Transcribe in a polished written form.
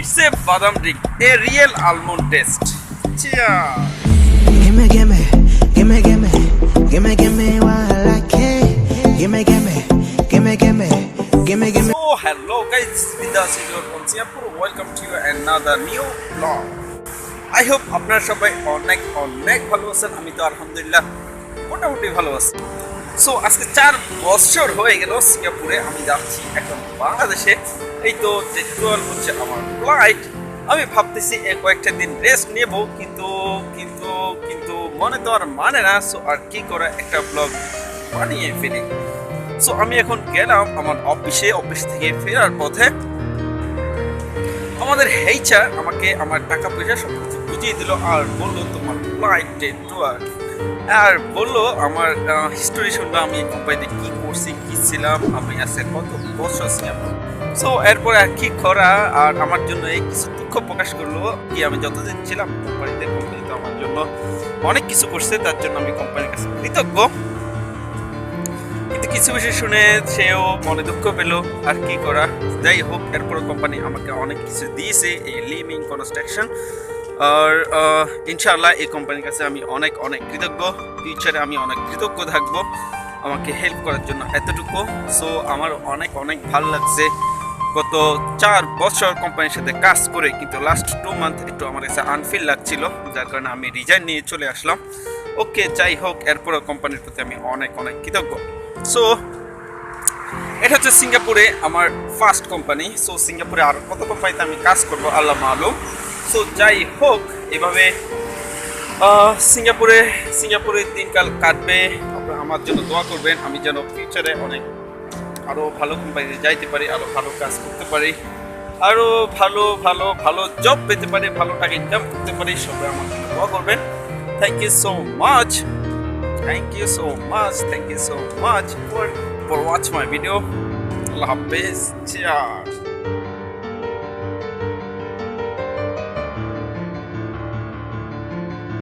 It's a badam drink, a real almond taste. Cheers. Gimme, gimme, gimme, gimme, gimme, gimme while I can. Gimme, gimme, gimme, gimme, gimme, gimme. So hello guys, this is Vidas from Singapore. Welcome to another new vlog. I hope আপনারা সবাই অনেক অনেক ভালো আছেন। আমি তো আলহামদুলিল্লাহ মোটামুটি ভালো আছি। সো আজকে 4 বছর হয়ে গেল সিঙ্গাপুরে আমি যাচ্ছি এখন বাংলাদেশে। এই তো যে 12 হচ্ছে আমার ফ্লাইট। আমি ভাবতেছি কয়েকটা দিন রেস্ট নেব, কিন্তু কিন্তু কিন্তু মনে তো আর মানে না। সো আর কি করা, একটা ব্লগ বানিয়ে ফেলি। সো আমি এখন গেলাম আমার অফিস থেকে ফেরার পথে আমাদের হেইচার আমাকে আমার টাকা পয়সা সব কিছু বুঝিয়ে দিল আর বললো তোমার ফ্লাইট ট্যুর, আর বললো আমার হিস্টোরি শুনলো, আমি এই কোম্পানিতে কী করছি, কী ছিলাম, আমি আছে কত বছর সিঙ্গাপুর। সো এরপরে আর কি করা, আর আমার জন্য এই কিছু দুঃখ প্রকাশ করলো কি আমি যতদিন ছিলাম কোম্পানি তো আমার জন্য অনেক কিছু করছে, তার জন্য আমি কোম্পানির কাছে কৃতজ্ঞ। কিন্তু কিছু বিষয় শুনে সেও মনে দুঃখ পেল, আর কি করা। যাই হোক, এরপর কোম্পানি আমাকে অনেক কিছু দিয়েছে, এই লিভিং কনস্ট্রাকশন। আর ইনশাআল্লাহ এই কোম্পানির কাছে আমি অনেক অনেক কৃতজ্ঞ। ফিউচারে আমি অনেক কৃতজ্ঞ থাকবো আমাকে হেল্প করার জন্য এতটুকু। সো আমার অনেক অনেক ভালো লাগছে গত 4 বছর কোম্পানির সাথে কাজ করে, কিন্তু লাস্ট 2 মান্থ একটু আমার কাছে আনফিল লাগছিল, যার কারণে আমি রিজাইন নিয়ে চলে আসলাম। ওকে, যাই হোক, এরপরও কোম্পানির প্রতি আমি অনেক অনেক কৃতজ্ঞ। সো এটা হচ্ছে সিঙ্গাপুরে আমার ফার্স্ট কোম্পানি। সো সিঙ্গাপুরে আর কত কোম্পানিতে আমি কাজ করবো আল্লাহ মালুম। সো যাই হোক, এভাবে সিঙ্গাপুরে দিনকাল কাটবে। আপনারা আমার জন্য দোয়া করবেন, আমি যেন ফিউচারে অনেক আরও ভালো কোম্পানিতে যাইতে পারি, আরও ভালো কাজ করতে পারি, আরও ভালো ভালো ভালো জব পেতে পারি, ভালো টাকা ইনকাম করতে পারি। সবাই আমার জন্য দোয়া করবেন। Thank you so much, thank you so much for watch my video. Allah Hafiz. Cheers.